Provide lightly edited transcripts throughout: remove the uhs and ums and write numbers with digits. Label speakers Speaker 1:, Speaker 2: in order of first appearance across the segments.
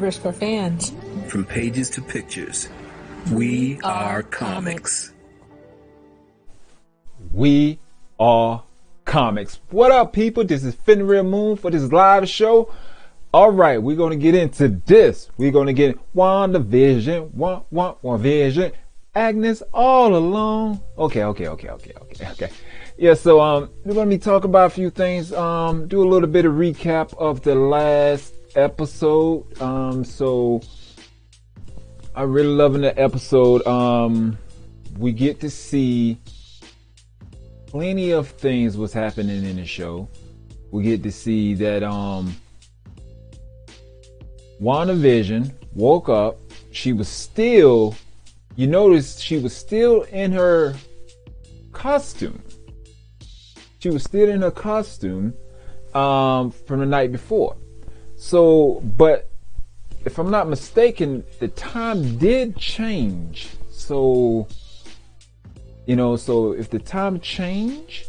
Speaker 1: Universe for fans.
Speaker 2: From pages to pictures, we are comics.
Speaker 3: We are comics. What up, people? This is Fenrir Moon for this live show. All right, we're going to get into this. We're going to get WandaVision, WandaVision, Agnes all alone. Okay. Yeah, so we're going to be talking about a few things. Do a little bit of recap of the last episode. So I'm really loving the episode. We get to see plenty of things was happening in the show. We get to see that WandaVision woke up. She was still, you notice she was still in her costume. She was still in her costume from the night before. So, but if I'm not mistaken, the time did change. So, so if the time changed,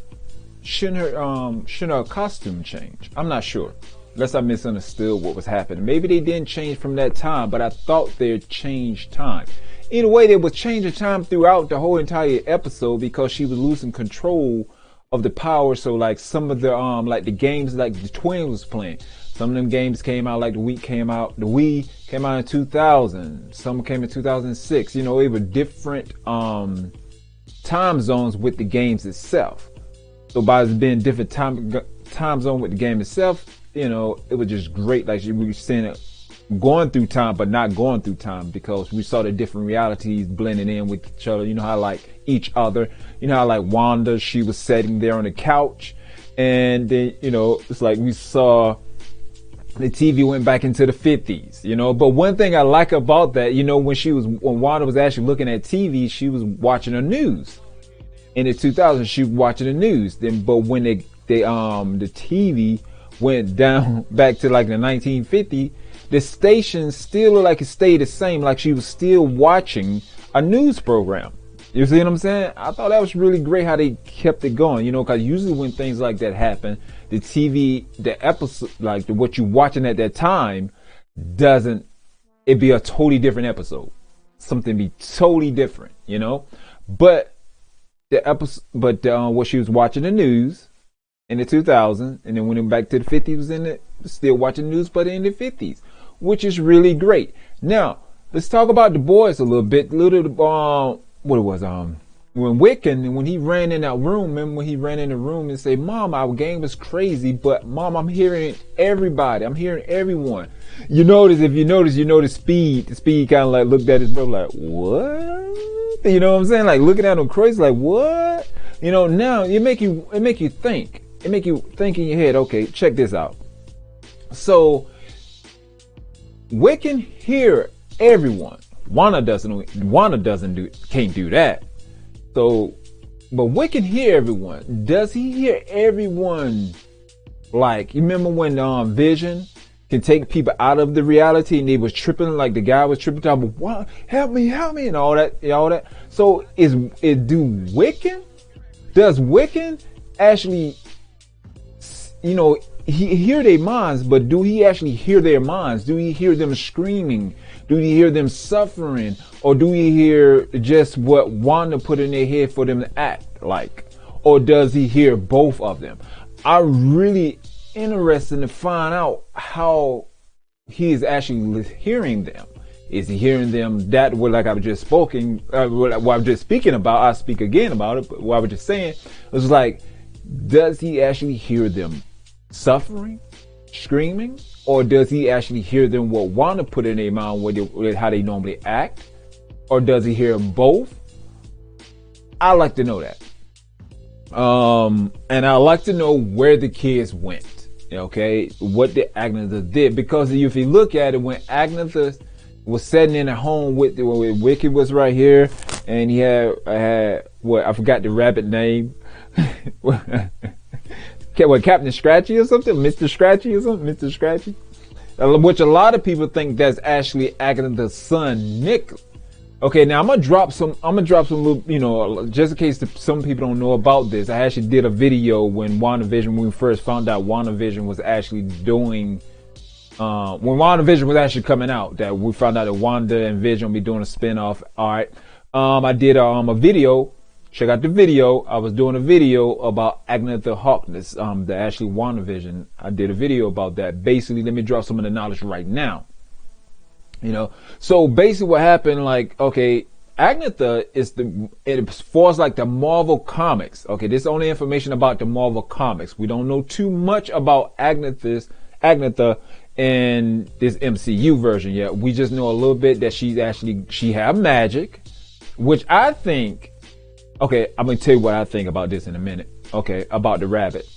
Speaker 3: shouldn't her costume change? I'm not sure. Unless I misunderstood what was happening. Maybe they didn't change from that time, but I thought they changed time. In a way, they was changing time throughout the whole entire episode because she was losing control of the power. So like some of the like the games like the twins was playing. Some of them games came out like the Wii came out in 2000. Some came in 2006. It were different time zones with the games itself. So by it being different time zone with the game itself, it was just great. Like we were seeing it going through time, but not going through time because we saw the different realities blending in with each other. How like each other, how like Wanda, she was sitting there on the couch, and then it's like we saw the TV went back into the 50s. But one thing I like about that, when Wanda was actually looking at TV, she was watching the news. In the 2000s, she was watching the news. But when the TV went down back to like the 1950s, the station still looked like it stayed the same, like she was still watching a news program. You see what I'm saying? I thought that was really great how they kept it going, because usually when things like that happen, the TV, the episode, like what you're watching at that time, it'd be a totally different episode. Something be totally different, But what she was watching the news in the 2000s, and then when it went back to the 50s, still watching the news, but in the 50s, which is really great. Now, let's talk about the boys a little bit. What it was, when Wiccan, when he ran in that room, remember when he ran in the room and said, "Mom, our game is crazy, but Mom, I'm hearing everybody. I'm hearing everyone." If you notice Speed. The Speed kind of like looked at his brother like, "What?" You know what I'm saying? Like looking at him crazy, like, "What?" Now it make you think. It make you think in your head, okay, check this out. So Wiccan hear everyone. Wanda can't do that. So, but Wiccan hear everyone. Does he hear everyone? Like, you remember when Vision can take people out of the reality and they was tripping, like the guy was tripping, talking about, "What? Help me," and all that. So does Wiccan actually, he hear their minds, but do he actually hear their minds? Do he hear them screaming? Do he hear them suffering? Or do he hear just what Wanda put in their head for them to act like? Or does he hear both of them? I'm really interested to find out how he is actually hearing them. Is he hearing them that way, like I was just what I was just speaking about? I'll speak again about it, but what I was just saying was like, does he actually hear them suffering, screaming, or does he actually hear them what Wanda put in their mind, with how they normally act, or does he hear both? I like to know that, and I like to know where the kids went. Okay, what the Agatha did, because if you look at it, when Agatha was sitting in a home with Wicked was right here, and he had what, I forgot the rabbit name. What, Captain Scratchy or something? Mr. Scratchy or something? Mr. Scratchy? Which a lot of people think that's actually Agatha's son, Nick. Okay, now I'm gonna drop some little, just in case some people don't know about this. I actually did a video when we first found out WandaVision was actually doing when WandaVision was actually coming out, that we found out that Wanda and Vision will be doing a spinoff. All right. I did a video. Check out the video. I was doing a video about Agatha Harkness, the actually WandaVision. I did a video about that. Basically, let me drop some of the knowledge right now. You know, so basically what happened, like, okay, Agatha is as far as like the Marvel comics. Okay, this is only information about the Marvel comics. We don't know too much about Agatha in this MCU version yet. We just know a little bit that she have magic, which I think. Okay, I'm gonna tell you what I think about this in a minute. Okay, about the rabbit.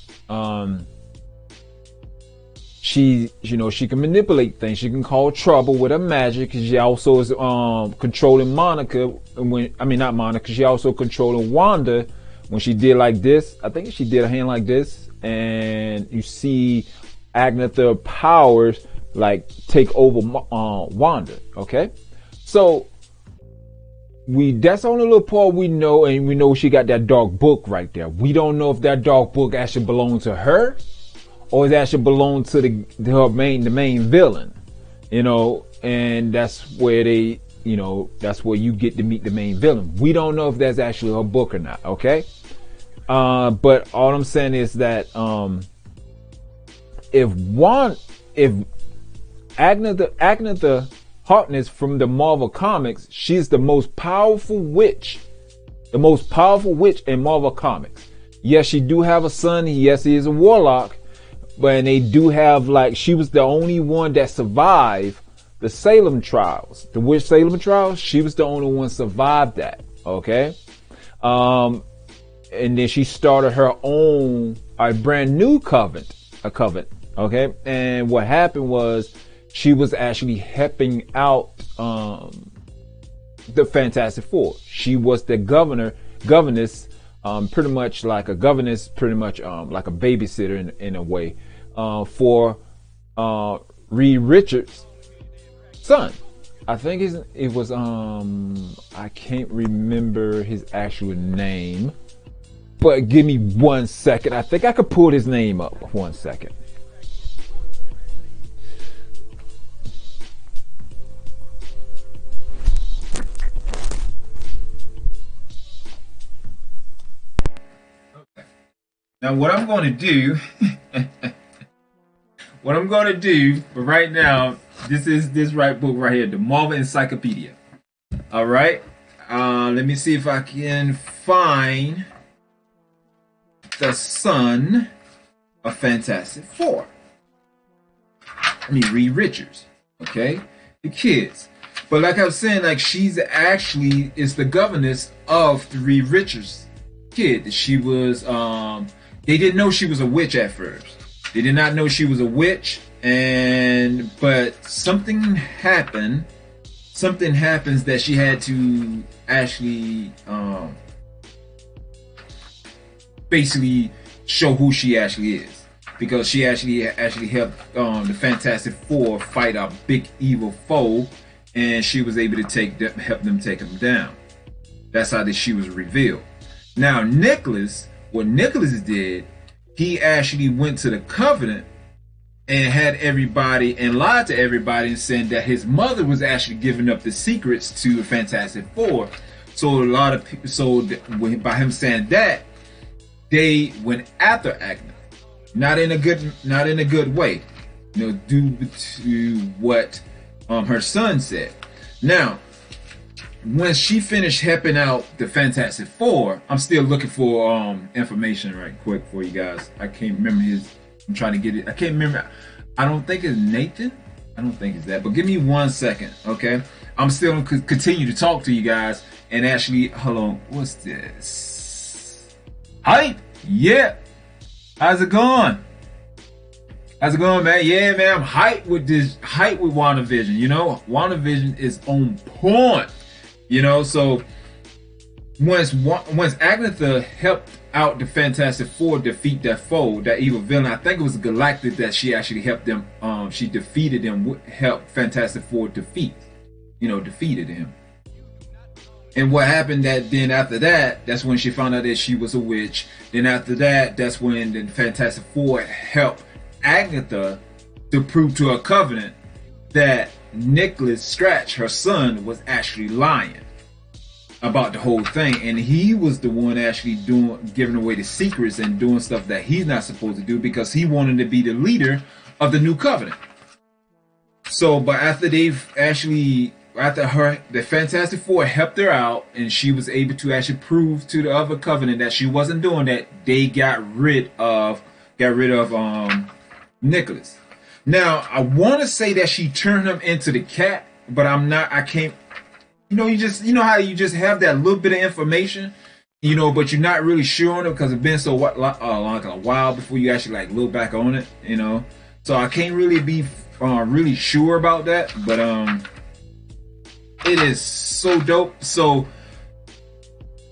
Speaker 3: She can manipulate things. She can cause trouble with her magic. She also is controlling Monica. Not Monica. She also controlling Wanda when she did like this. I think she did a hand like this, and you see Agatha powers like take over Wanda. Okay, so. That's the only little part we know, and we know she got that dark book right there. We don't know if that dark book actually belonged to her, or it actually belonged to the main villain, you know. And that's where that's where you get to meet the main villain. We don't know if that's actually her book or not. Okay, but all I'm saying is that if Agatha Harkness from the Marvel comics, she's the most powerful witch in Marvel comics. Yes, she do have a son. Yes, he is a warlock, but they do have, like, she was the only one that survived the Salem trials, the witch Salem trials. She was the only one survived that. Okay, and then she started her own, a brand new covenant. Okay, and what happened was, she was actually helping out the Fantastic Four. She was the governess, pretty much like a governess, like a babysitter in a way, for Reed Richards' son. I think it was I can't remember his actual name, but give me 1 second. I think I could pull his name up. 1 second. Now, what I'm going to do, but right now, this is this right book right here, the Marvel Encyclopedia. All right. Let me see if I can find the son of Fantastic Four. I mean, Reed Richards. Okay. The kids. But like I was saying, like, she's actually is the governess of the Reed Richards kid. She was, they didn't know she was a witch at first. They did not know she was a witch, but something happened. Something happens that she had to actually basically show who she actually is, because she actually helped the Fantastic Four fight a big evil foe, and she was able to help them take them down. That's how she was revealed. Now, what Nicholas did, he actually went to the Covenant and had everybody and lied to everybody and said that his mother was actually giving up the secrets to the Fantastic Four. So a lot of people, by him saying that, they went after Agatha, not in a good way, due to what her son said. Now, when she finished helping out the Fantastic Four, I'm still looking for information right quick for you guys. I can't remember I'm trying to get it. I can't remember. I don't think it's Nathan. I don't think it's that. But give me 1 second, okay? I'm still going to continue to talk to you guys. And actually, hold on. What's this? Hype? Yeah. How's it going? How's it going, man? Yeah, man. I'm hyped with WandaVision. WandaVision is on point. So once Agatha helped out the Fantastic Four defeat that foe, that evil villain, I think it was Galactic that she actually helped them. She defeated them, helped Fantastic Four defeated him. And what happened then after that, that's when she found out that she was a witch. Then after that, that's when the Fantastic Four helped Agatha to prove to her covenant that Nicholas Scratch, her son, was actually lying about the whole thing, and he was the one actually giving away the secrets and doing stuff that he's not supposed to do because he wanted to be the leader of the new covenant. So, but after the Fantastic Four helped her out, and she was able to actually prove to the other covenant that she wasn't doing that, they got rid of Nicholas. Now, I want to say that she turned him into the cat, but I can't. You know how you just have that little bit of information, but you're not really sure on it because it's been so like a while before you actually like look back on it, So I can't really be really sure about that, but it is so dope. So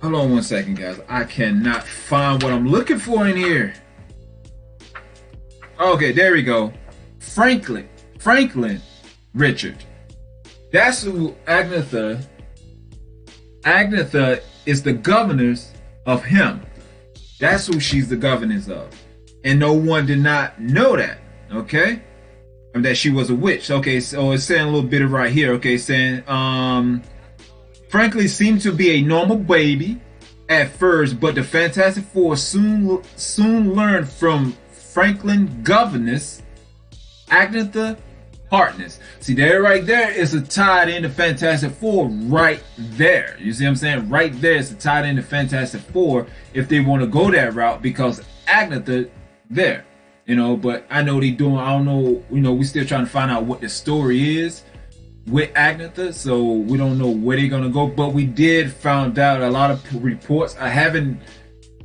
Speaker 3: hold on one second, guys. I cannot find what I'm looking for in here. Okay, there we go. Franklin Richard. That's who Agatha is the governors of him. That's who she's the governors of. And no one did not know that, okay? And that she was a witch. Okay, so it's saying a little bit of right here, okay, saying Franklin seemed to be a normal baby at first, but the Fantastic Four soon learned from Franklin governess Agatha Harkness. See, there right there is a tied into Fantastic Four right there. You see what I'm saying? Right there is a tied into Fantastic Four if they want to go that route, because Agatha there. But I know they doing, I don't know, we still trying to find out what the story is with Agatha, so we don't know where they're gonna go, but we did found out a lot of reports. I haven't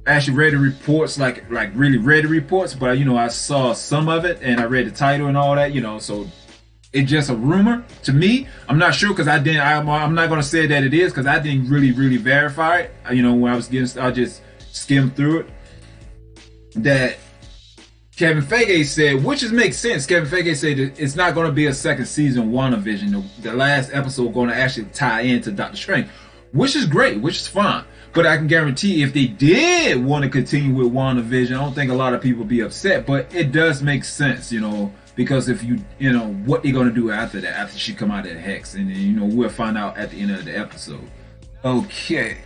Speaker 3: actually read the reports, like really read the reports, but I saw some of it and I read the title and all that, so it's just a rumor to me. I'm not sure because I'm not gonna say that it is because I didn't really verify it. When I just skimmed through it. That Kevin Feige said, which makes sense. Kevin Feige said that it's not going to be a second season WandaVision. The last episode going to actually tie into Doctor Strange, which is great, which is fine. But I can guarantee if they did want to continue with WandaVision, I don't think a lot of people would be upset. But it does make sense, because if what they're going to do after that, after she come out of the hex, and we'll find out at the end of the episode. Okay,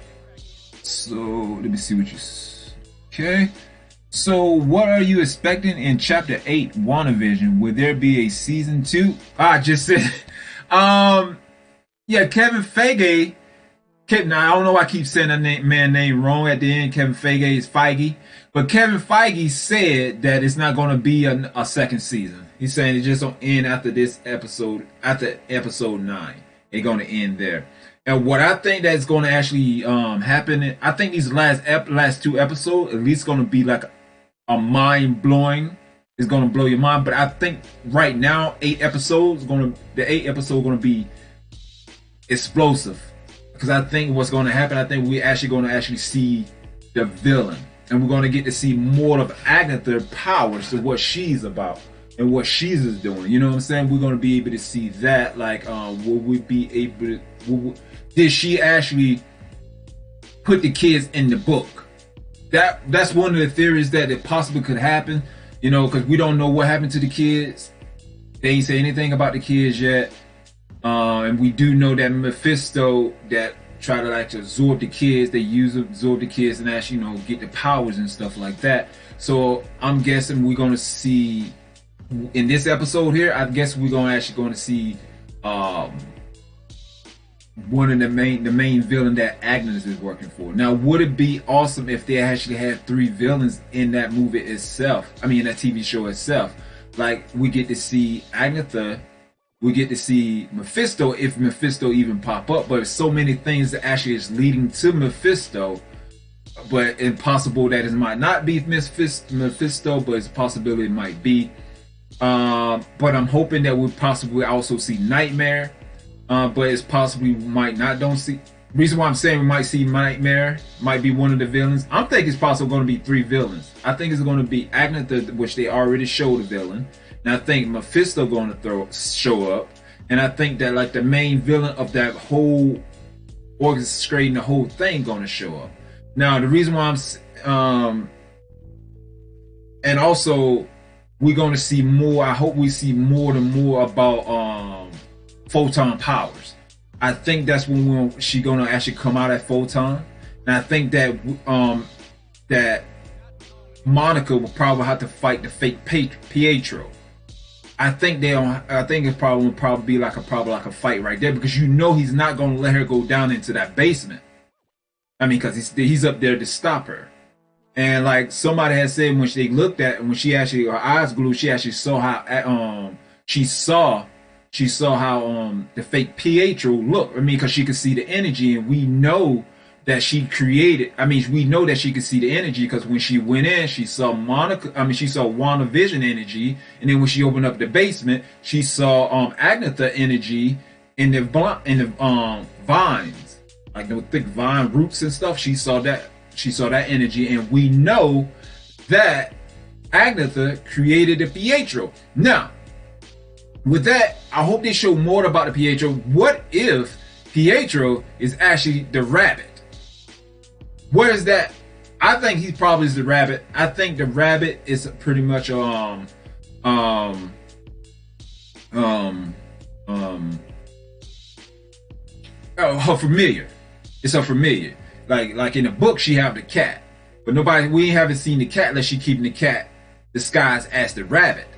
Speaker 3: so let me see what you. Okay. So, what are you expecting in Chapter 8, WandaVision? Will there be a Season 2? I just said, yeah, Kevin Feige. Now, I don't know why I keep saying that man name wrong at the end. Kevin Feige is Feige. But Kevin Feige said that it's not going to be a second season. He's saying it's just going to end after this episode, after episode 9. It's going to end there. And what I think that's going to actually happen, I think these last 2 episodes, at least going to be like a mind blowing. It's going to blow your mind. But I think right now, the 8 episodes going to be explosive. Because I think what's going to happen, I think we're actually going to see the villain. And we're going to get to see more of Agatha's powers to what she's about and what she's doing. You know what I'm saying? We're going to be able to see that. Like, will we be able to... Did she actually put the kids in the book? That's one of the theories that it possibly could happen, because we don't know what happened to the kids. They ain't say anything about the kids yet. And we do know that Mephisto that try to like to absorb the kids, absorb the kids and actually, get the powers and stuff like that. So I'm guessing we're gonna see in this episode here, I guess we're going to see one of the main villain that Agnes is working for. Now, would it be awesome if they actually had 3 villains in that movie itself? I mean, in that TV show itself. Like, we get to see Agatha, we get to see Mephisto, if Mephisto even pop up. But so many things that actually is leading to Mephisto. But it's possible that it might not be Mephisto, but it's a possibility it might be. But I'm hoping that we'll possibly also see Nightmare. But it's possibly we might not don't see. Reason why I'm saying we might see Nightmare might be one of the villains. I'm thinking it's possibly going to be 3 villains. I think it's going to be Agatha, which they already showed a villain, and I think Mephisto going to show up, and I think that like the main villain of that whole orchestrating the whole thing going to show up. Now the reason why I'm and also
Speaker 1: we're going to see more. I hope we see more and more about photon powers. I think that's when she's going to actually come out at photon. And I think that that Monica will probably have to fight the fake Pietro. I think it's probably be like a fight right there, because you know he's not going to let her go down into that basement. I mean, because he's up there to stop her. And like somebody had said, when she looked at, when she actually, her eyes glued, she actually saw how she saw how the fake Pietro looked. I mean, because she could see the energy, and we know that she created. I mean, we know that she could see the energy, because when she went in, she saw she saw WandaVision energy, and then when she opened up the basement, she saw Agnetha energy in the vines, like the thick vine roots and stuff. She saw that energy, and we know that Agnetha created the Pietro. Now, with that, I hope they show more about the Pietro. What if Pietro is actually the rabbit? Where is that? I think he probably is the rabbit. I think the rabbit is pretty much her familiar. It's her familiar. Like in the book, she have the cat, but we haven't seen the cat unless she keeping the cat disguised as the rabbit,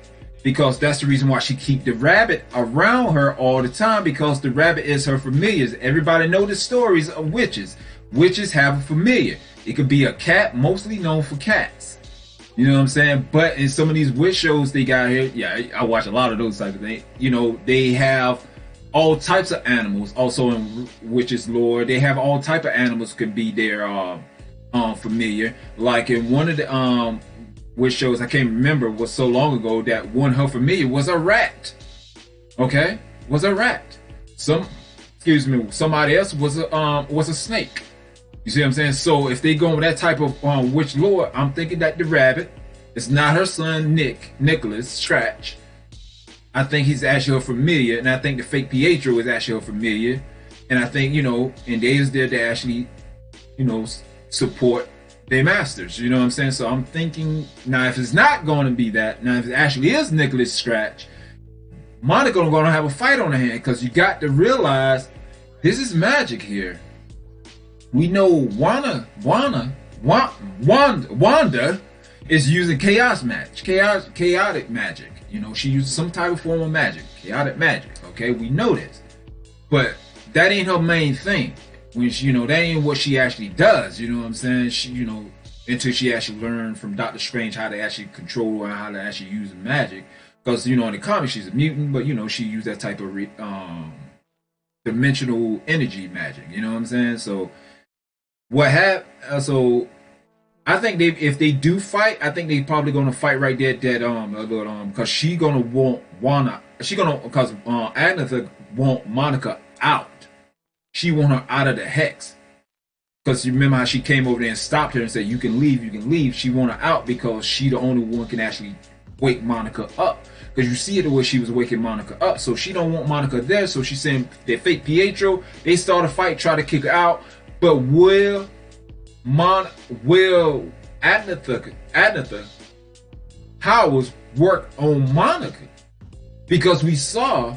Speaker 1: because that's the reason why she keep the rabbit around her all the time, because the rabbit is her familiars. Everybody know the stories of witches. Witches have a familiar. It could be a cat, mostly known for cats. You know what I'm saying? But in some of these witch shows they got here, yeah, I watch a lot of those type of things. You know, they have all types of animals. Also in witches lore, they have all type of animals could be their familiar. Like in one of the witch shows, I can't remember, was so long ago, that one her familiar was a rat. Okay, was a rat. Somebody else was a snake. You see what I'm saying? So if they go with that type of witch lore, I'm thinking that the rabbit is not her son Nicholas Scratch. I think he's actually her familiar, and I think the fake Pietro is actually her familiar. And I think, and they is there to actually, support their masters. You know what I'm saying? So I'm thinking, now if it's not going to be that, now if it actually is Nicholas Scratch, Monica going to have a fight on her hand, because you got to realize this is magic here. We know Wanda is using chaos magic, chaotic magic. She uses some type of form of magic, chaotic magic. Okay, we know this, but that ain't her main thing. When that ain't what she actually does. You know what I'm saying? She, until she actually learned from Doctor Strange how to actually control and how to actually use magic. Because in the comics she's a mutant, but she used that type of dimensional energy magic. You know what I'm saying? So so I think if they do fight, I think they probably gonna fight right there because she gonna want because Agnetha want Monica out. She want her out of the hex. Because you remember how she came over there and stopped her and said, you can leave. She want her out because she the only one can actually wake Monica up. Because you see it the way she was waking Monica up. So she don't want Monica there. So she's saying they fake Pietro. They start a fight, try to kick her out. But will Agnetha powers work on Monica? Because we saw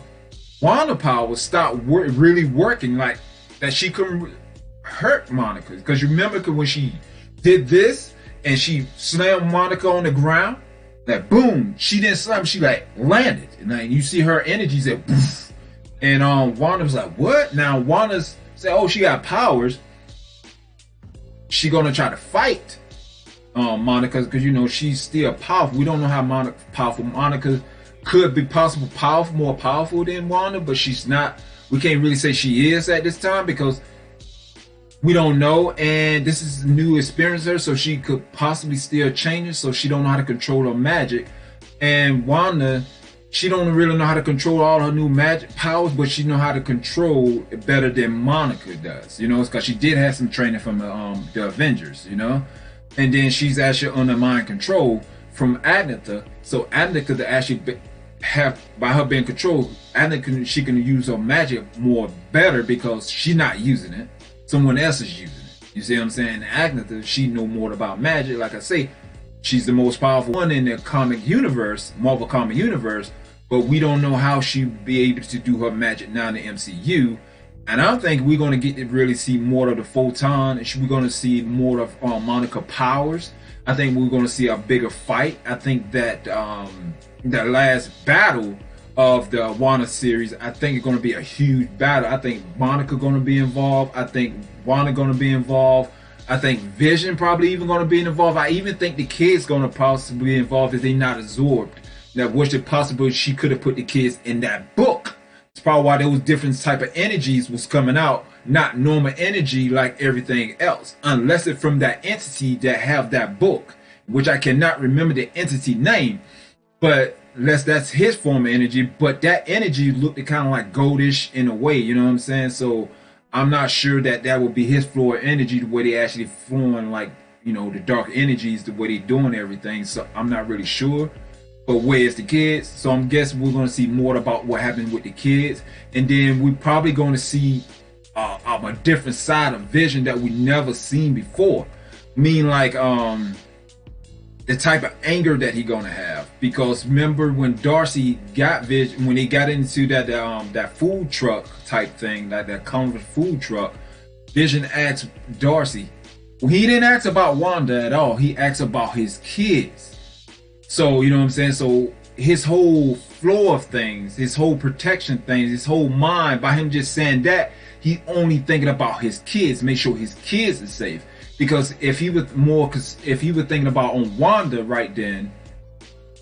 Speaker 1: Wanda powers stop really working, like that she couldn't hurt Monica. Because you remember when she did this and she slammed Monica on the ground, that boom, she didn't slam, she like landed, and like you see her energy said poof. And Wanda was like, what? Now Wanda's said, oh, she got powers. She gonna try to fight Monica, because she's still powerful. We don't know how powerful Monica could be, more powerful than Wanda, but she's not. We can't really say she is at this time because we don't know, and this is a new experience her, so she could possibly still change it. So she don't know how to control her magic, and Wanda, she don't really know how to control all her new magic powers, but she know how to control it better than Monica does. It's because she did have some training from the Avengers, and then she's actually under mind control from Agnetha. So Agnetha could actually by her being controlled, Agnetha she can use her magic more better because she's not using it. Someone else is using it. You see what I'm saying? Agnetha, she know more about magic. Like I say, she's the most powerful one in the comic universe, Marvel comic universe, but we don't know how she'll be able to do her magic now in the MCU. And I think we're going to get to really see more of the Photon. We're going to see more of Monica powers. I think we're going to see a bigger fight. I think that the last battle of the Wanda series, I think it's going to be a huge battle. I think Monica going to be involved. I think Wanda going to be involved. I think Vision probably even going to be involved. I even think the kids going to possibly be involved if they're not absorbed. Now, was it possible she could have put the kids in that book? It's probably why those different type of energies was coming out, not normal energy like everything else, unless it's from that entity that have that book, which I cannot remember the entity name, but unless that's his form of energy. But that energy looked kind of like goldish in a way, you know what I'm saying? So I'm not sure that that would be his floor of energy, the way they actually flowing, like, you know, the dark energies, the way they doing everything. So I'm not really sure. But where's the kids? So I'm guessing we're going to see more about what happened with the kids. And then we're probably going to see a different side of Vision that we never seen before. I mean, like the type of anger that he going to have. Because remember when Darcy got Vision, when they got into that food truck type thing, like that Converse food truck, Vision asked Darcy. Well, he didn't ask about Wanda at all. He asked about his kids. So, you know what I'm saying? So his whole flow of things, his whole protection things, his whole mind, by him just saying that, he only thinking about his kids, make sure his kids are safe. Because if he was thinking about on Wanda right then,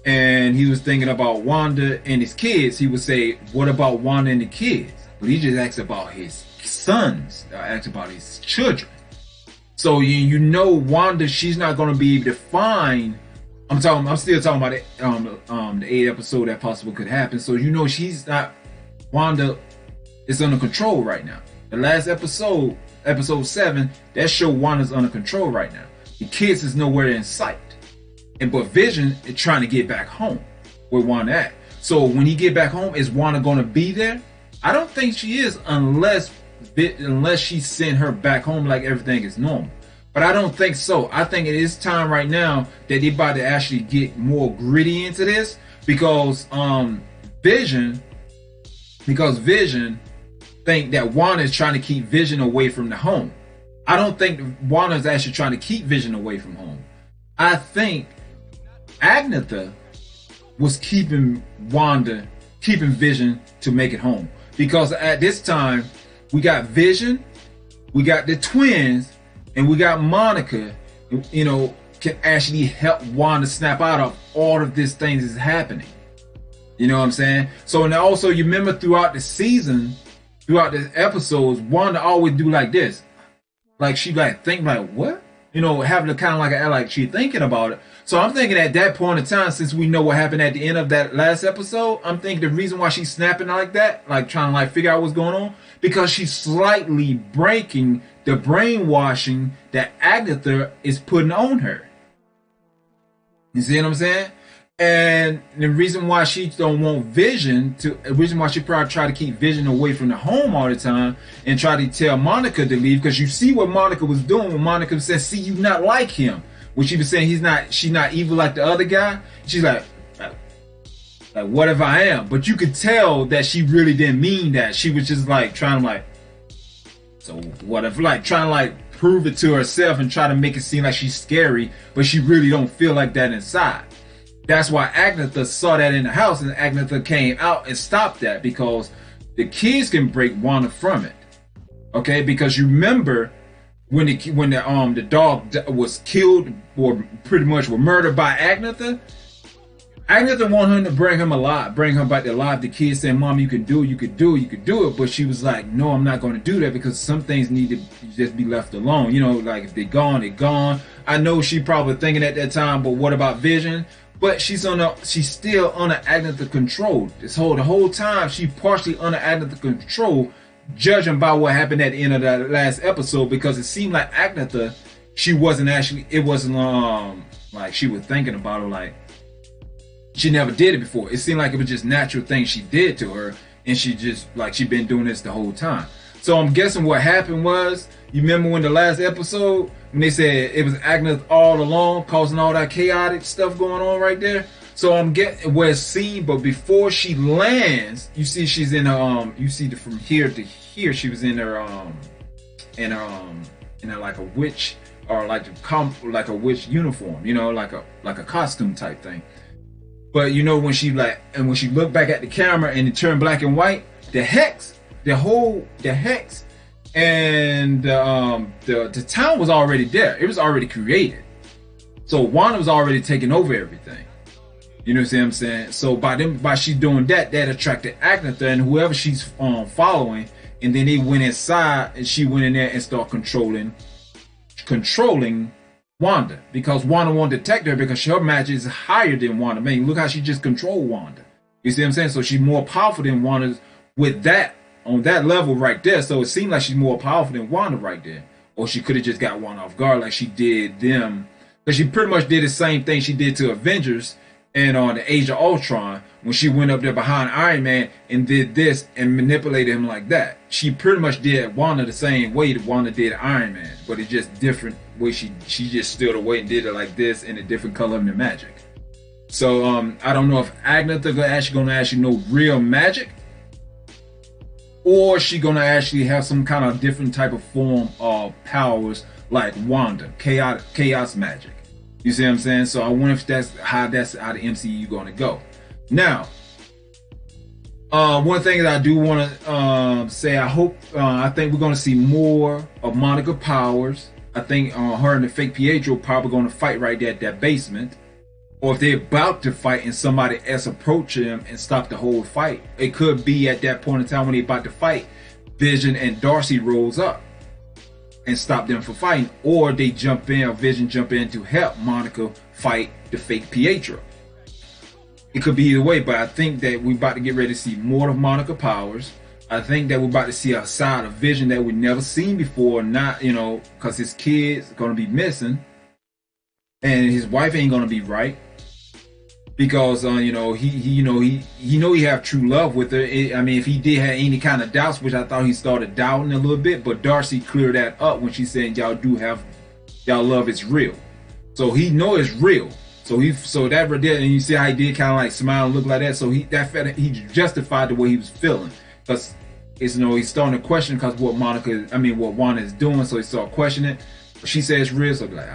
Speaker 1: and he was thinking about Wanda and his kids, he would say, what about Wanda and the kids? But he just asked about his sons, asked about his children. So you know Wanda, she's not going to be able to find. I'm still talking about it, the 8th episode that possibly could happen. So you know she's not. Wanda is under control right now. The last episode, episode 7, that show Wanda's under control right now. The kids is nowhere in sight, but Vision is trying to get back home where Wanda at. So when he get back home, is Wanda going to be there? I don't think she is, unless she sent her back home like everything is normal. But I don't think so. I think it is time right now that they about to actually get more gritty into this, because Vision think that Wanda is trying to keep Vision away from the home. I don't think Wanda is actually trying to keep Vision away from home. I think Agatha was keeping Vision to make it home, because at this time we got Vision, we got the twins, and we got Monica, you know, can actually help Wanda snap out of all of these things that's happening. You know what I'm saying? So, and also you remember throughout the season, throughout the episodes, Wanda always do like this. Like she like think like, what? You know, having to kind of like she thinking about it. So I'm thinking at that point in time, since we know what happened at the end of that last episode, I'm thinking the reason why she's snapping like that, like trying to like figure out what's going on, because she's slightly breaking the brainwashing that Agatha is putting on her. You see what I'm saying? And the reason why she don't want Vision to, the reason why she probably try to keep Vision away from the home all the time and try to tell Monica to leave, because you see what Monica was doing when Monica said, see, you not like him. When she was saying she's not evil like the other guy. She's like, what if I am? But you could tell that she really didn't mean that. She was just like trying to like, so what if, like trying to like prove it to herself and try to make it seem like she's scary, but she really don't feel like that inside. That's why Agatha saw that in the house, and Agatha came out and stopped that, because the kids can break Wanda from it. Okay, because you remember when the dog was killed, or pretty much were murdered by Agatha. Agatha wanted him to bring him alive, bring him back to life. The kids said, Mom, you could do it. But she was like, no, I'm not going to do that, because some things need to just be left alone. You know, like if they're gone, they're gone. I know she probably thinking at that time, but what about Vision? But she's still under Agatha control. The whole time she partially under Agatha control, judging by what happened at the end of that last episode, because it seemed like Agatha, it wasn't like she was thinking about it, like she never did it before. It seemed like it was just natural thing she did to her, and she just like she been doing this the whole time. So I'm guessing what happened was, you remember when the last episode, when they said it was Agnes all along, causing all that chaotic stuff going on right there. So I'm getting where C, but before she lands, you see she's in her you see from here to here, she was in her like a witch, or like a witch uniform, you know, like a costume type thing. But you know, when she looked back at the camera and it turned black and white, the hex and the town was already there. It was already created. So Wanda was already taking over everything. You know what I'm saying? So by she doing that attracted Agnetha and whoever she's following, and then they went inside and she went in there and started controlling Wanda, because Wanda won't detect her because her magic is higher than Wanda. Man, look how she just controlled Wanda. You see what I'm saying? So she's more powerful than Wanda with that, on that level right there. So it seemed like she's more powerful than Wanda right there. Or she could have just got Wanda off guard like she did them. Because she pretty much did the same thing she did to Avengers and on the Age of Ultron, when she went up there behind Iron Man and did this and manipulated him like that. She pretty much did Wanda the same way that Wanda did Iron Man, but it's just different way. She just stood away and did it like this in a different color of the magic. So I don't know if Agnetha gonna actually know real magic, or she gonna actually have some kind of different type of form of powers like Wanda, chaos magic. You see what I'm saying? So I wonder if that's how the MCU gonna go. Now, one thing that I do want to say, I think we're gonna see more of Monica Powers. I think her and the fake Pietro probably gonna fight right there at that basement, or if they're about to fight and somebody else approach them and stop the whole fight. It could be at that point in time when they're about to fight, Vision and Darcy rolls up and stop them from fighting, or they jump in, or Vision jump in to help Monica fight the fake Pietro. It could be either way, but I think that we're about to get ready to see more of Monica Powers. I think that we're about to see a side of Vision that we've never seen before, not, you know, because his kids are going to be missing and his wife ain't going to be right, because you know, he have true love with her. I mean, if he did have any kind of doubts, which I thought he started doubting a little bit, but Darcy cleared that up when she said y'all love is real. So he know it's real. So that right there, and you see how he did kind of like smile and look like that. So he justified the way he was feeling, because it's, you know, he's starting to question because what Wanda is doing. So he started questioning. But she says it's real, so be like,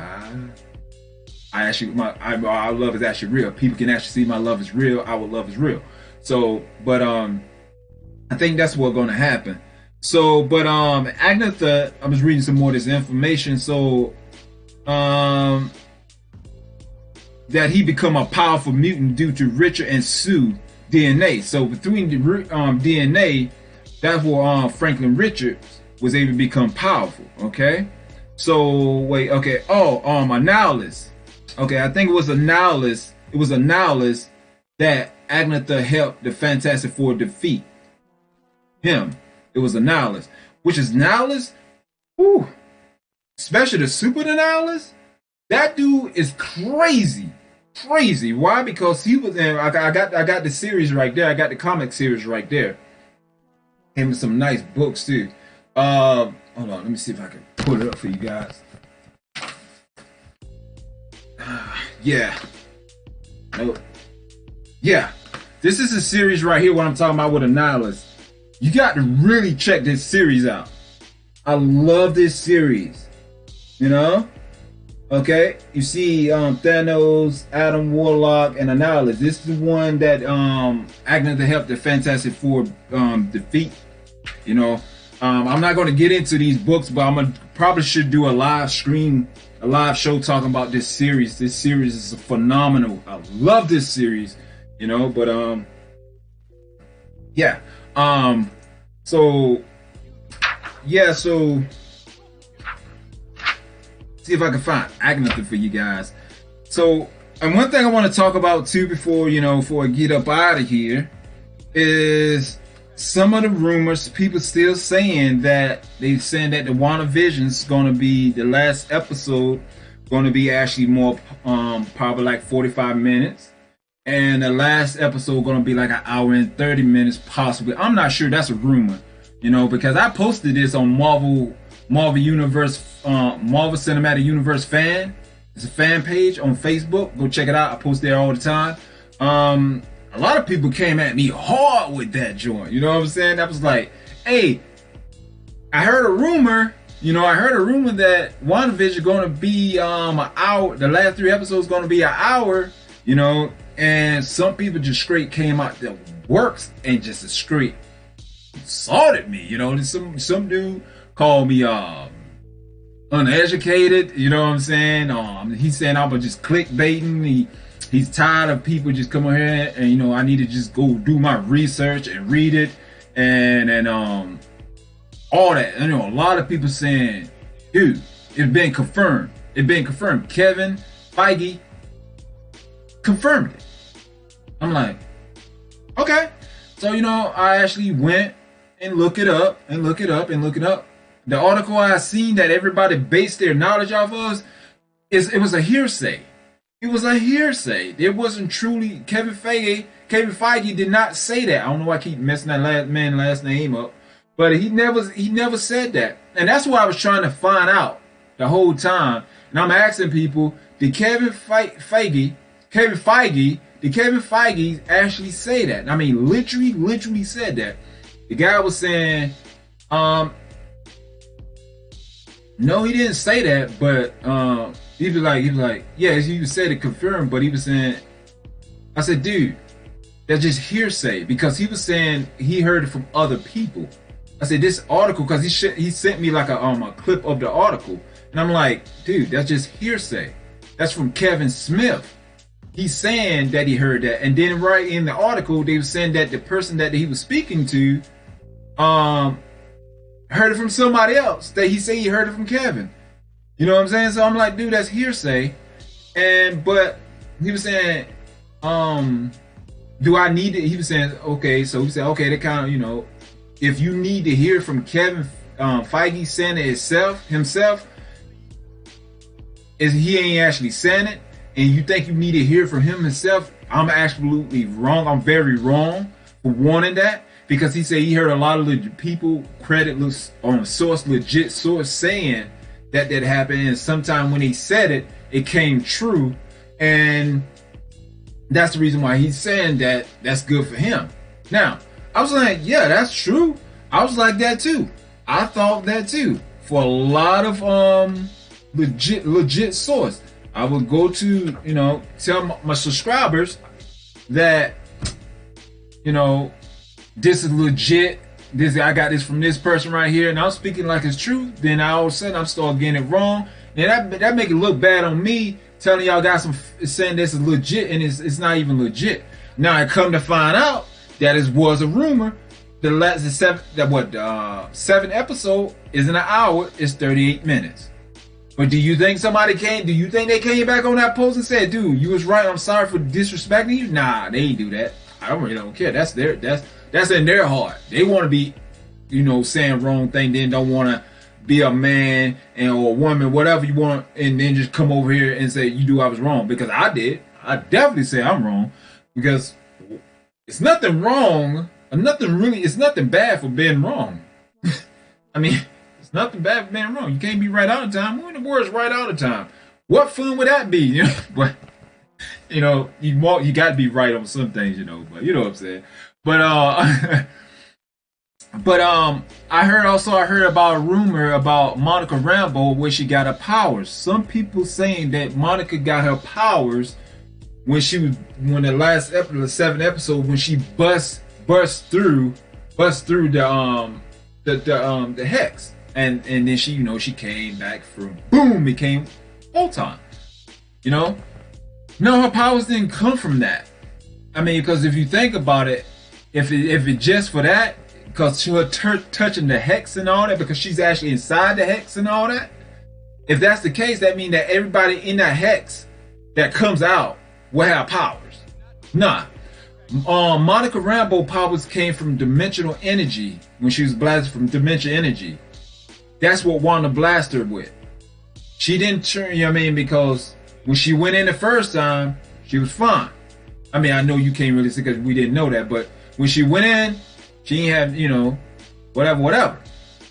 Speaker 1: our love is actually real. People can actually see my love is real. Our love is real. So, but I think that's what's going to happen. So, but Agnetha, I was reading some more of this information. So, that he become a powerful mutant due to Richard and Sue DNA. So between the DNA, that's where Franklin Richards was able to become powerful. Okay. So wait. Okay. Annihilus. Okay, I think it was Annihilus. It was Annihilus that Agnetha helped the Fantastic Four defeat him. It was Annihilus, which is Annihilus. Whew, especially the Super Annihilus. That dude is crazy. Why? Because he was in. I got the series right there. I got the comic series right there. Came with some nice books too. Hold on, let me see if I can pull it up for you guys. Yeah. This is a series right here. What I'm talking about with Annihilus. You got to really check this series out. I love this series. You know. Okay, you see Thanos, Adam Warlock, and Annihilus. This is the one that Agnetha helped the Fantastic Four defeat. You know, I'm not going to get into these books, but probably should do a live show talking about this series. This series is phenomenal. I love this series. You know, but so see if I can find Agnetha for you guys. So, and one thing I want to talk about too before I get up out of here is some of the rumors. People still saying that the WandaVision is going to be the last episode, going to be actually more probably like 45 minutes, and the last episode going to be like an hour and 30 minutes possibly. I'm not sure. That's a rumor, because I posted this on Marvel Universe Marvel Cinematic Universe fan. It's a fan page on Facebook. Go check it out. I post there all the time. A lot of people came at me hard with that joint. You know what I'm saying? That was like, hey, I heard a rumor. You know, I heard a rumor that WandaVision going to be an hour. The last 3 episodes going to be an hour. You know, and some people just straight came out the works and just straight assaulted me. You know, some dude called me uneducated. You know what I'm saying? He's saying I'm just clickbaiting. He's tired of people just coming here and, you know, I need to just go do my research and read it and all that. You know, a lot of people saying, dude, it's been confirmed. It's been confirmed. Kevin Feige confirmed it. I'm like, okay. So, you know, I actually went and look it up and look it up and look it up. The article I seen that everybody based their knowledge off of it was a hearsay. It was a hearsay. It wasn't truly Kevin Feige did not say that. I don't know why I keep messing that last name up, but he never said that. And that's what I was trying to find out the whole time. And I'm asking people, did Kevin Feige actually say that? I mean, literally said that. The guy was saying, no, he didn't say that, but he was like, yeah, he said it confirmed, but he was saying, I said, dude, that's just hearsay, because he was saying he heard it from other people. I said, this article, because he sent me like a clip of the article, and I'm like, dude, that's just hearsay. That's from Kevin Smith. He's saying that he heard that, and then right in the article, they were saying that the person that he was speaking to, heard it from somebody else. That he said he heard it from Kevin. You know what I'm saying? So I'm like, dude, that's hearsay. But he was saying, do I need it? He was saying, okay. So he said, okay, that kind of, you know, if you need to hear from Kevin Feige saying it himself, is he ain't actually saying it, and you think you need to hear from him himself, I'm absolutely wrong. I'm very wrong for wanting that, because he said he heard a lot of legit people credit on a legit source saying that happened, and sometime when he said it, it came true, and that's the reason why he's saying that that's good for him. Now, I was like, yeah, that's true. I was like that too. I thought that too. For a lot of legit source, I would go to, you know, tell my subscribers that, you know, this is legit. I got this from this person right here, and I'm speaking like it's true. Then all of a sudden I'm start getting it wrong, and that make it look bad on me, telling y'all got some saying this is legit, and it's not even legit. Now I come to find out that it was a rumor. The seventh episode is in an hour. It's 38 minutes. But do you think do you think they came back on that post and said, dude, you was right, I'm sorry for disrespecting you? Nah, they ain't do that. I really don't care. That's in their heart. They want to be, you know, saying wrong thing, then don't want to be a man or a woman, whatever you want, and then just come over here and say, you do, I was wrong. Because I did. I definitely say I'm wrong. Because it's nothing wrong. It's nothing bad for being wrong. I mean, it's nothing bad for being wrong. You can't be right all the time. Who in the world is right all the time? What fun would that be? You know, but you know, you got to be right on some things, you know. But you know what I'm saying. But I heard about a rumor about Monica Rambeau where she got her powers. Some people saying that Monica got her powers when the 7th episode, when she bust through the hex, and then she, you know, she came back from boom, became Photon. You know, no, her powers didn't come from that. I mean, because if you think about it, if it just for that, because she was touching the hex and all that, because she's actually inside the hex and all that. If that's the case, that means that everybody in that hex that comes out will have powers. Nah. Monica Rambeau powers came from dimensional energy when she was blasted from dimensional energy. That's what Wanda blasted her with. She didn't turn, you know what I mean, because when she went in the first time, she was fine. I mean, I know you can't really say because we didn't know that, but when she went in, she didn't have, you know, whatever.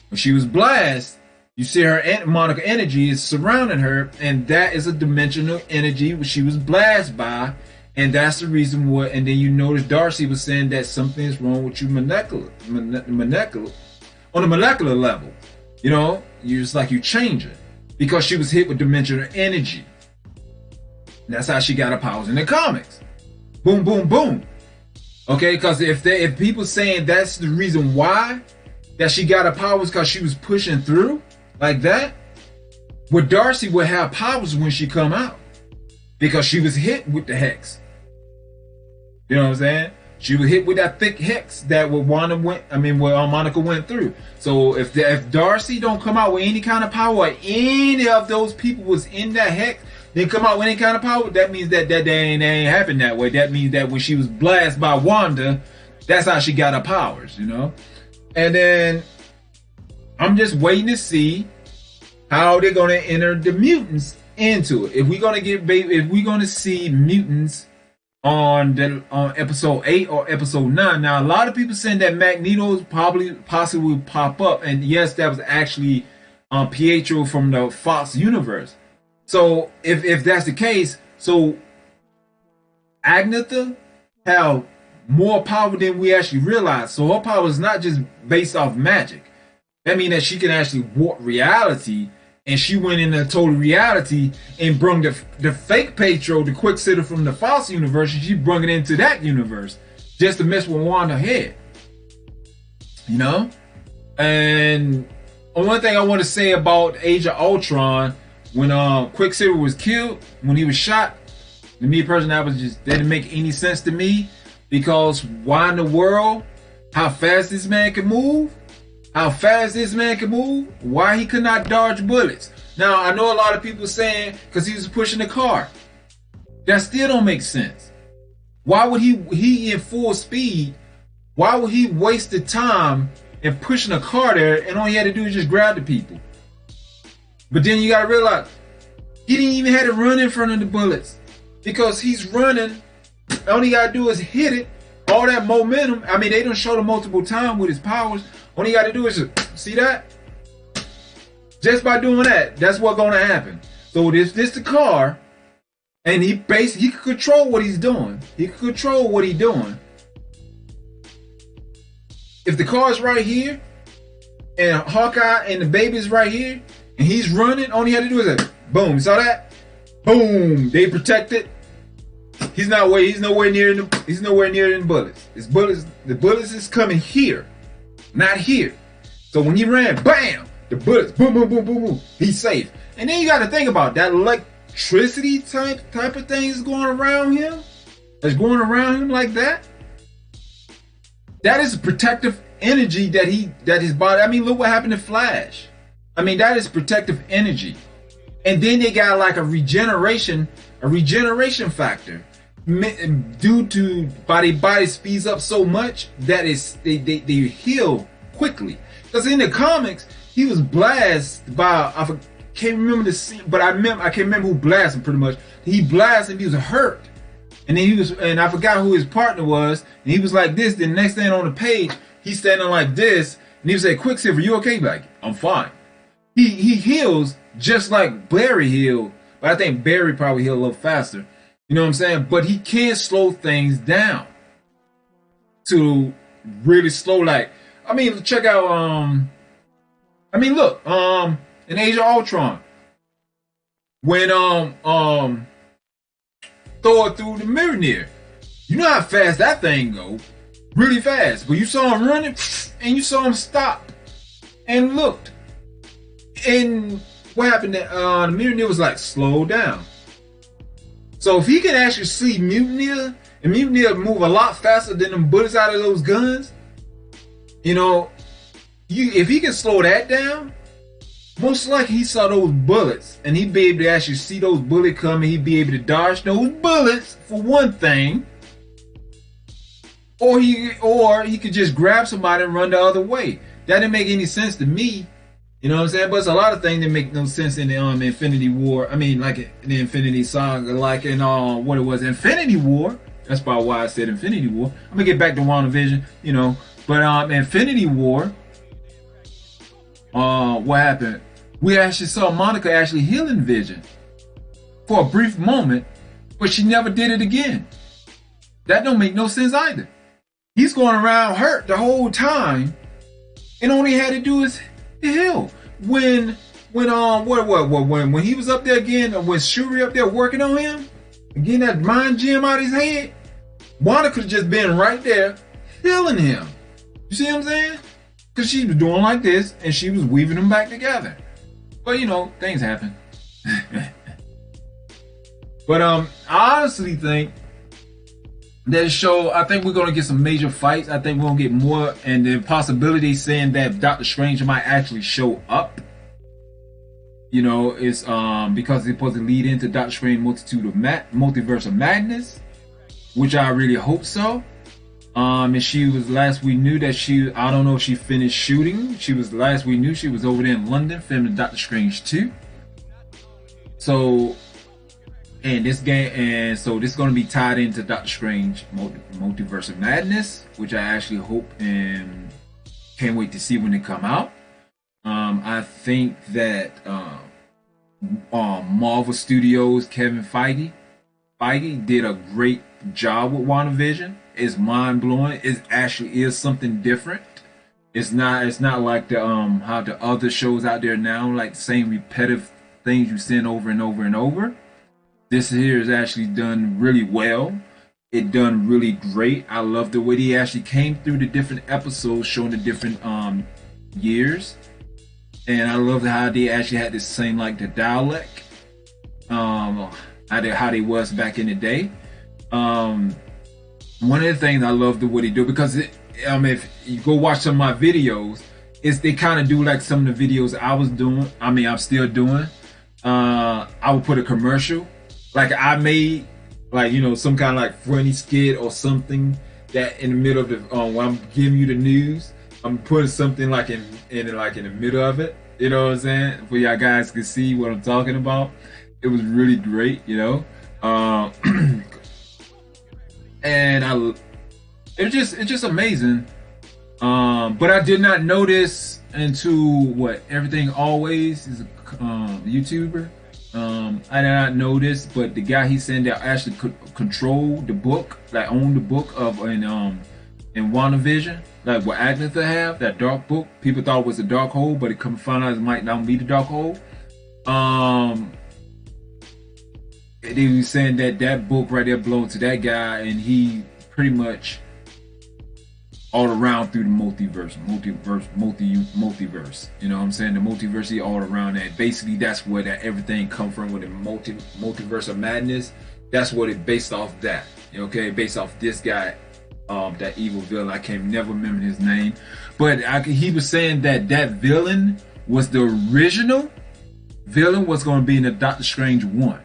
Speaker 1: When she was blasted, You see her Monica energy is surrounding her, and that is a dimensional energy which she was blasted by, and that's the reason what. And then you notice Darcy was saying that something is wrong with you molecular on a molecular level. You know, you just like you change it because she was hit with dimensional energy. And that's how she got her powers in the comics. Boom, boom, boom. Okay, because if people saying that's the reason why that she got her powers because she was pushing through like that, well, Darcy would have powers when she come out because she was hit with the hex. You know what I'm saying? She was hit with that thick hex that Monica went through. So if Darcy don't come out with any kind of power, or any of those people was in that hex, they come out with any kind of power, that means that ain't happened that way. That means that when she was blasted by Wanda, that's how she got her powers, you know? And then I'm just waiting to see how they're gonna enter the mutants into it. If we're gonna see mutants on episode 8 or episode 9. Now a lot of people saying that Magneto's possibly will pop up, and yes, that was actually Pietro from the Fox universe. So if that's the case, so Agnetha have more power than we actually realize. So her power is not just based off magic. That means that she can actually warp reality, and she went into total reality and brung the fake Pietro, the Quicksilver from the Fox universe, and she brung it into that universe just to mess with Wanda's head. You know? And one thing I want to say about Age of Ultron, when Quicksilver was killed, when he was shot, to me personally, that didn't make any sense to me, because why in the world, how fast this man can move, why he could not dodge bullets. Now I know a lot of people saying because he was pushing the car. That still don't make sense. Why would he in full speed, why would he waste the time in pushing a car there, and all he had to do is just grab the people? But then you gotta realize he didn't even have to run in front of the bullets, because he's running. All he gotta do is hit it. All that momentum. I mean, they don't show him multiple times with his powers. All he gotta do is just, see that? Just by doing that, that's what's gonna happen. So this the car, and he can control what he's doing. If the car's right here, and Hawkeye and the baby's right here, and he's running, all he had to do is boom. Saw that? Boom. They protected. He's nowhere near the bullets. The bullets is coming here, not here. So when he ran, bam, the bullets, boom, boom, boom, boom, boom. He's safe. And then you got to think about that electricity type of thing is going around him. That's going around him like that. That is protective energy that his body. I mean, look what happened to Flash. I mean, that is protective energy. And then they got like a regeneration factor due to body speeds up so much that they heal quickly. Because in the comics, he was blasted by, I can't remember the scene, but I can't remember who blasted him pretty much. He blasted and he was hurt. And then and I forgot who his partner was, and he was like this. Then the next thing on the page, he's standing like this, and he was like, "Quicksilver, you okay?" Like, I'm fine. He heals just like Barry healed, but I think Barry probably healed a little faster. You know what I'm saying? But he can slow things down to really slow. Like, I mean, check out. I mean, look. In Age of Ultron, when Thor threw the Mjolnir, you know how fast that thing go, really fast. But you saw him running, and you saw him stop, and looked. And what happened? The Mjolnir was like slowed down. So if he can actually see Mjolnir, and Mjolnir move a lot faster than them bullets out of those guns, you know, if he can slow that down, most likely he saw those bullets, and he'd be able to actually see those bullets coming. He'd be able to dodge those bullets for one thing, or he could just grab somebody and run the other way. That didn't make any sense to me. You know what I'm saying? But it's a lot of things that make no sense in the Infinity War. I mean, like in the Infinity Saga, like in what it was, Infinity War. That's probably why I said Infinity War. I'm gonna get back to WandaVision, you know. But Infinity War, what happened? we actually saw Monica actually healing Vision for a brief moment, but she never did it again. That don't make no sense either. He's going around hurt the whole time, and all he had to do is heal. When he was up there again, when Shuri up there working on him, getting that mind gem out of his head, Wanda could have just been right there healing him. You see what I'm saying? Because she was doing like this, and she was weaving them back together. But you know, things happen. But I honestly think that show, I think we're gonna get some major fights. I think we're gonna get more, and the possibility saying that Doctor Strange might actually show up. You know, it's because it's supposed to lead into Doctor Strange Multiverse of Madness, which I really hope so. And she was last we knew that I don't know if she finished shooting. Last we knew she was over there in London filming Doctor Strange 2. So, this is going to be tied into Doctor Strange Multiverse of Madness, which I actually hope and can't wait to see when they come out. I think that Marvel Studios Kevin Feige did a great job with WandaVision. It's mind blowing. It actually is something different. It's not like the how the other shows out there now, like the same repetitive things you send over and over and over. This here is actually done really well. It done really great. I love the way he actually came through the different episodes, showing the different years. And I love how they actually had the same, like the dialect, how they was back in the day. One of the things I love the way they do, because if you go watch some of my videos, they kind of do like some of the videos I was doing. I'm still doing. I would put a commercial, like I made, like some kind of like funny skit or something that in the middle of the when I'm giving you the news, I'm putting something like in the middle of it. You know what I'm saying? For y'all guys can see what I'm talking about. It was really great, and it's just amazing. But I did not notice until Everything Always is a YouTuber. I did not notice, but the guy he said that actually could control the book, like own the book of in WandaVision, like what Agatha have, that dark book. People thought it was a dark hole, but it come find out it might not be the dark hole. They were saying that book right there belonged to that guy, and he pretty much all around through the multiverse. You know what I'm saying? The multiverse, he all around that. Basically, that's where that everything come from with the multiverse of madness. That's what it based off that. Okay, based off this guy, that evil villain. I can't never remember his name, but he was saying that villain was the original villain was going to be in the Doctor Strange 1,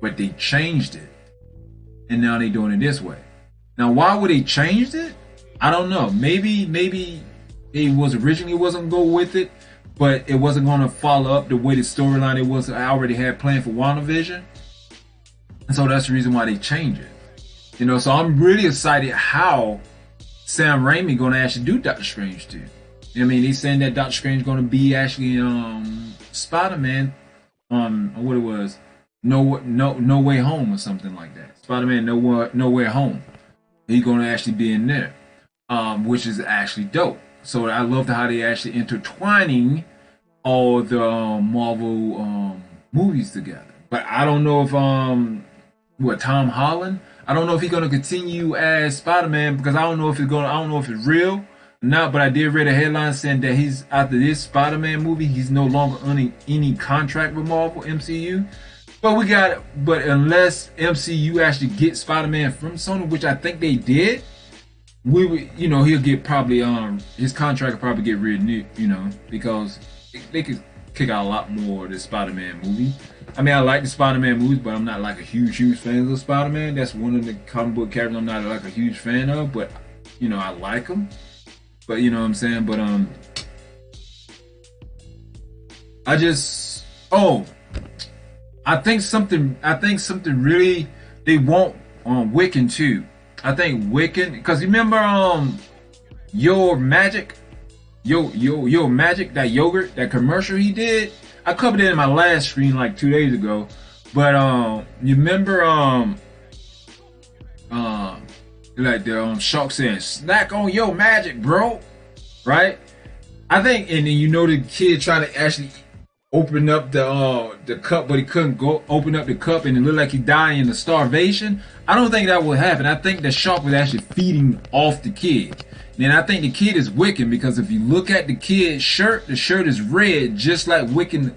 Speaker 1: but they changed it, and now they're doing it this way. Now, why would they changed it? I don't know. Maybe it was originally wasn't go with it, but it wasn't going to follow up the way the storyline it was. I already had planned for WandaVision, and so that's the reason why they changed it. So I'm really excited how Sam Raimi going to actually do Doctor Strange 2. He's saying that Doctor Strange going to be actually Spider-Man, what it was, No Way Home or something like that. Spider-Man No Way Home. He's going to actually be in there, which is actually dope. So I love how they actually intertwining all the Marvel movies together. But I don't know if Tom Holland, I don't know if he's going to continue as Spider-Man, because I don't know if it's real or not. But I did read a headline saying that he's after this Spider-Man movie, he's no longer on any contract with Marvel MCU. But unless MCU actually gets Spider-Man from Sony, which I think they did, he'll get probably his contract will probably get renewed, because they could kick out a lot more of the Spider-Man movie. I like the Spider-Man movies, but I'm not like a huge fan of Spider-Man. That's one of the comic book characters I'm not like a huge fan of, but I like them. But you know what I'm saying? But I think something really they want Wiccan too. I think Wiccan, because remember Your Magic, Yo Magic, that yogurt, that commercial he did. I covered it in my last stream like 2 days ago. But you remember like the shark saying, "Snack on Yo Magic, bro," right? I think, and then you know the kid trying to actually open up the cup, but he couldn't go open up the cup, and it looked like he dying of starvation. I don't think that would happen. I think the shark was actually feeding off the kid. And I think the kid is Wiccan, because if you look at the kid's shirt, the shirt is red, just like Wiccan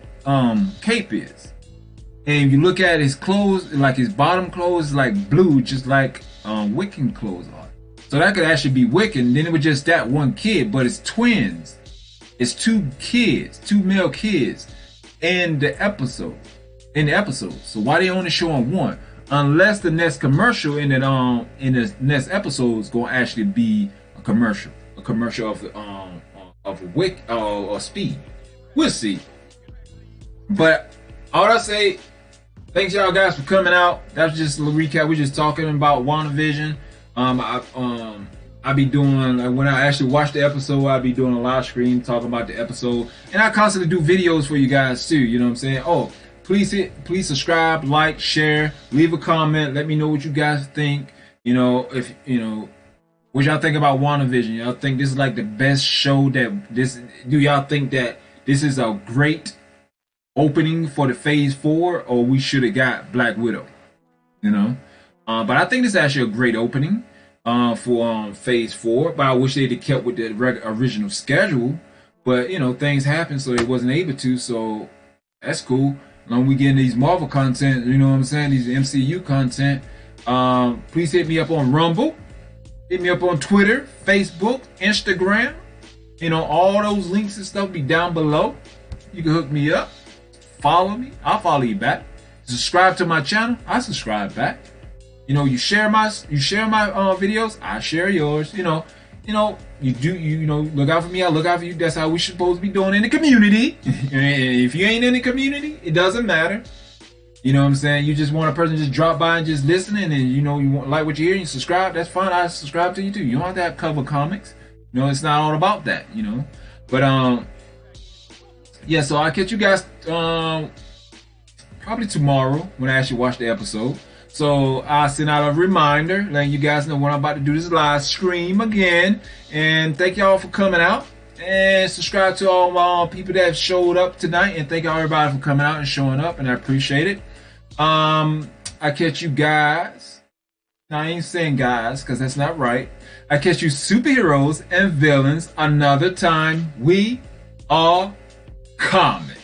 Speaker 1: cape is. And if you look at his clothes, like his bottom clothes is like blue, just like Wiccan clothes are. So that could actually be Wiccan. Then it was just that one kid, but it's twins. It's two kids, two male kids in the episode. So why they only showing one? Unless the next commercial in the next episode is gonna actually be a commercial of a Wick or Speed. We'll see. But all I say, thanks y'all guys for coming out. That was just a little recap. We're just talking about WandaVision. I be doing, when I actually watch the episode, I'll be doing a live stream talking about the episode, and I constantly do videos for you guys too. You know what I'm saying? Oh, please subscribe, like, share, leave a comment. Let me know what you guys think. You know, if you know what y'all think about WandaVision. Y'all think this is like the best show that this? Do y'all think that this is a great opening for the Phase 4, or we should have got Black Widow? You know, but I think this is actually a great opening for Phase 4. But I wish they'd have kept with the original schedule. But you know, things happen, so they wasn't able to. So that's cool. As long as we getting these Marvel content, you know what I'm saying, these MCU content. Please hit me up on Rumble. Hit me up on Twitter, Facebook, Instagram. You know, all those links and stuff be down below. You can hook me up. Follow me. I'll follow you back. Subscribe to my channel. I subscribe back. You know, you share my videos. I share yours. You know, you know, look out for me. I look out for you. That's how we supposed to be doing in the community. If you ain't in the community, it doesn't matter. You know what I'm saying? You just want a person to just drop by and just listen, and you know, you want like what you hear, you subscribe. That's fine. I subscribe to you too. You don't have to have cover comics. You know, it's not all about that. You know, but yeah. So I'll catch you guys probably tomorrow when I actually watch the episode. So I'll send out a reminder letting you guys know when I'm about to do this live stream again. And thank y'all for coming out. And subscribe to all my people that have showed up tonight. And thank y'all everybody for coming out and showing up. And I appreciate it. I catch you guys. Now, I ain't saying guys because that's not right. I catch you superheroes and villains another time. We are comics.